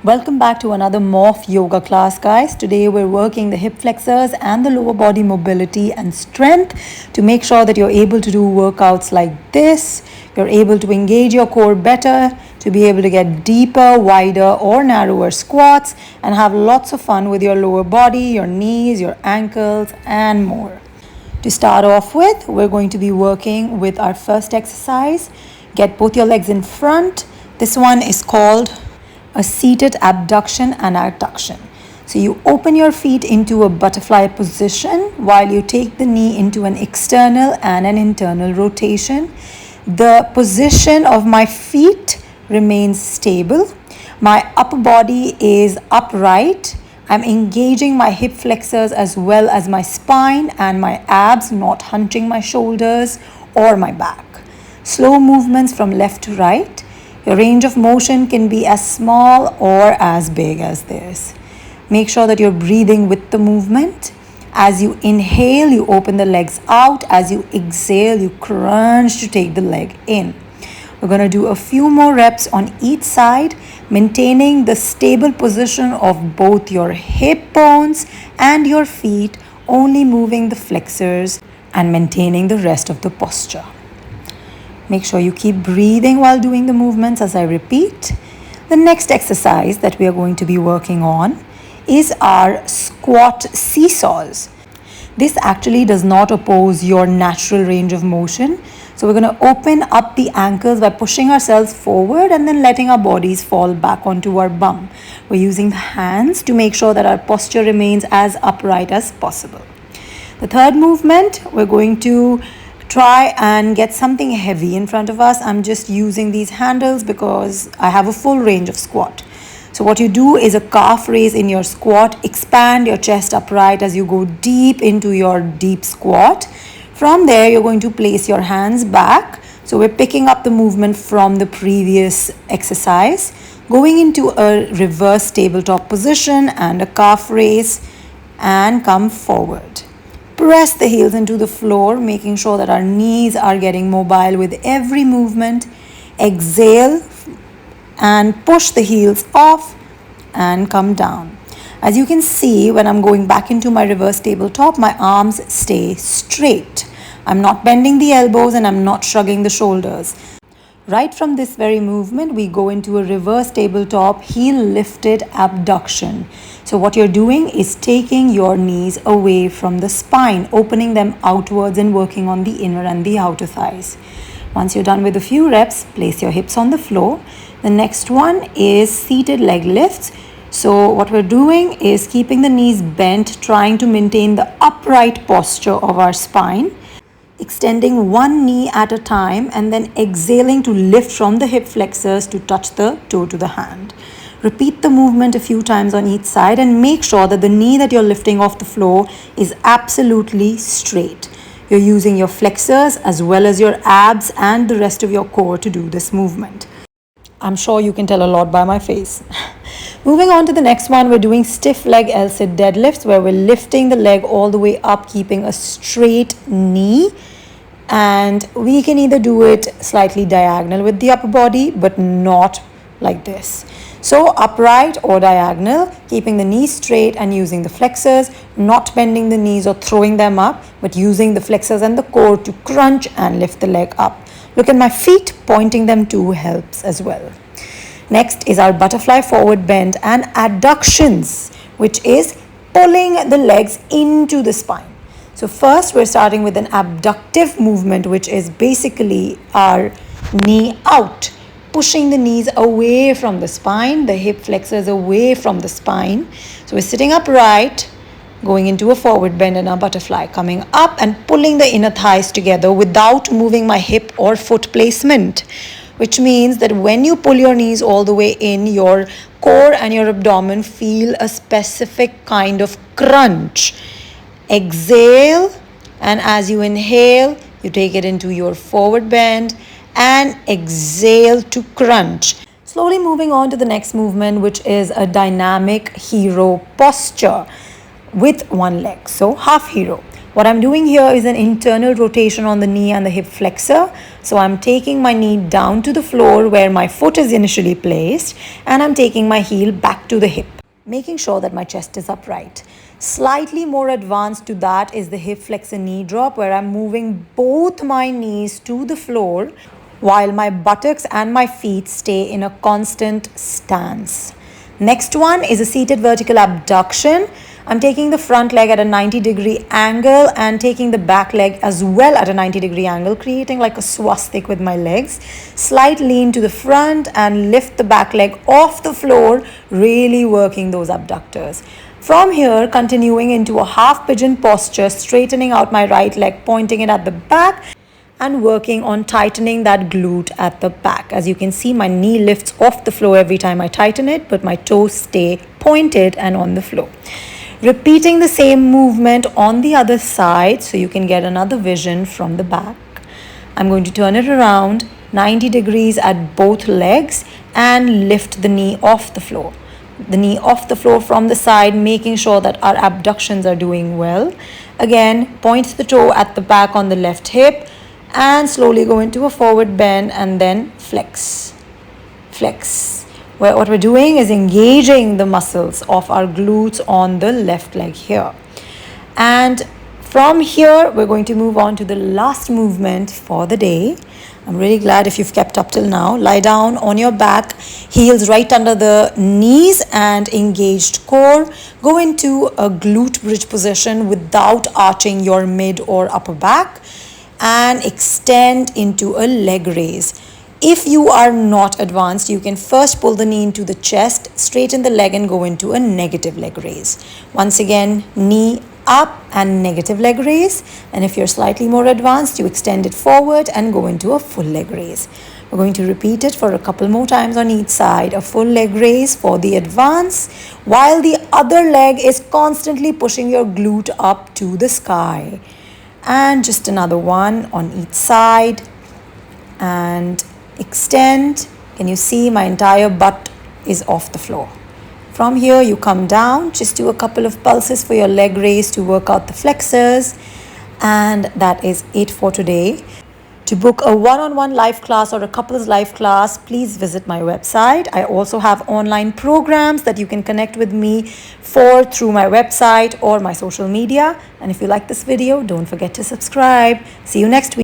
Welcome back to another MOF yoga class, guys. Today we're working the hip flexors and the lower body mobility and strength to make sure that you're able to do workouts like this. You're able to engage your core better, to be able to get deeper, wider or narrower squats and have lots of fun with your lower body, your knees, your ankles and more. To start off with, we're going to be working with our first exercise. Get both your legs in front. This one is called a seated abduction and adduction. So you open your feet into a butterfly position while you take the knee into an external and an internal rotation. The position of my feet remains stable. My upper body is upright. I'm engaging my hip flexors as well as my spine and my abs, not hunching my shoulders or my back. Slow movements from left to right. Your range of motion can be as small or as big as this. Make sure that you're breathing with the movement. As you inhale, you open the legs out. As you exhale, you crunch to take the leg in. We're going to do a few more reps on each side, maintaining the stable position of both your hip bones and your feet, only moving the flexors and maintaining the rest of the posture. Make sure you keep breathing while doing the movements as I repeat. The next exercise that we are going to be working on is our squat seesaws. This actually does not oppose your natural range of motion. So we're going to open up the ankles by pushing ourselves forward and then letting our bodies fall back onto our bum. We're using the hands to make sure that our posture remains as upright as possible. The third movement, we're going to try and get something heavy in front of us. I'm just using these handles because I have a full range of squat. So what you do is a calf raise in your squat. Expand your chest upright as you go deep into your deep squat. From there, you're going to place your hands back. So we're picking up the movement from the previous exercise, going into a reverse tabletop position and a calf raise and come forward. Press the heels into the floor, making sure that our knees are getting mobile with every movement. Exhale and push the heels off and come down. As you can see, when I'm going back into my reverse tabletop, my arms stay straight. I'm not bending the elbows and I'm not shrugging the shoulders. Right from this very movement, we go into a reverse tabletop heel lifted abduction. So what you're doing is taking your knees away from the spine, opening them outwards and working on the inner and the outer thighs. Once you're done with a few reps, place your hips on the floor. The next one is seated leg lifts. So what we're doing is keeping the knees bent, trying to maintain the upright posture of our spine. Extending one knee at a time and then exhaling to lift from the hip flexors to touch the toe to the hand. Repeat the movement a few times on each side and make sure that the knee that you're lifting off the floor is absolutely straight. You're using your flexors as well as your abs and the rest of your core to do this movement. I'm sure you can tell a lot by my face. Moving on to the next one, we're doing stiff leg L-sit deadlifts where we're lifting the leg all the way up, keeping a straight knee. And we can either do it slightly diagonal with the upper body, but not like this. So upright or diagonal, keeping the knees straight and using the flexors, not bending the knees or throwing them up, but using the flexors and the core to crunch and lift the leg up. Look at my feet, pointing them to helps as well. Next is our butterfly forward bend and adductions, which is pulling the legs into the spine. So first we're starting with an abductive movement, which is basically our knee out, pushing the knees away from the spine, the hip flexors away from the spine. So we're sitting upright, going into a forward bend and a butterfly, coming up and pulling the inner thighs together without moving my hip or foot placement, which means that when you pull your knees all the way in, your core and your abdomen feel a specific kind of crunch. Exhale, and as you inhale, you take it into your forward bend and exhale to crunch. Slowly moving on to the next movement, which is a dynamic hero posture with one leg. So half hero. What I'm doing here is an internal rotation on the knee and the hip flexor. So I'm taking my knee down to the floor where my foot is initially placed, and I'm taking my heel back to the hip, making sure that my chest is upright. Slightly more advanced to that is the hip flexor knee drop, where I'm moving both my knees to the floor while my buttocks and my feet stay in a constant stance. Next one is a seated vertical abduction. I'm taking the front leg at a 90-degree angle and taking the back leg as well at a 90-degree angle, creating like a swastika with my legs. Slight lean to the front and lift the back leg off the floor, really working those abductors. From here, continuing into a half pigeon posture, straightening out my right leg, pointing it at the back, and working on tightening that glute at the back. As you can see, my knee lifts off the floor every time I tighten it, but my toes stay pointed and on the floor. Repeating the same movement on the other side so you can get another vision from the back. I'm going to turn it around 90 degrees at both legs and lift the knee off the floor. The knee off the floor from the side, making sure that our abductions are doing well. Again, point the toe at the back on the left hip and slowly go into a forward bend and then flex. What we're doing is engaging the muscles of our glutes on the left leg here. And from here, we're going to move on to the last movement for the day. I'm really glad if you've kept up till now. Lie down on your back, heels right under the knees and engaged core. Go into a glute bridge position without arching your mid or upper back, and extend into a leg raise. If you are not advanced, you can first pull the knee into the chest, straighten the leg and go into a negative leg raise. Once again, knee up and negative leg raise. And if you're slightly more advanced, you extend it forward and go into a full leg raise. We're going to repeat it for a couple more times on each side. A full leg raise for the advance, while the other leg is constantly pushing your glute up to the sky. And just another one on each side and extend. Can you see my entire butt is off the floor? From here you come down, just do a couple of pulses for your leg raise to work out the flexors, and that is it for today. To book a one-on-one live class or a couples live class, please visit my website. I also have online programs that you can connect with me for through my website or my social media. And if you like this video, don't forget to subscribe. See you next week.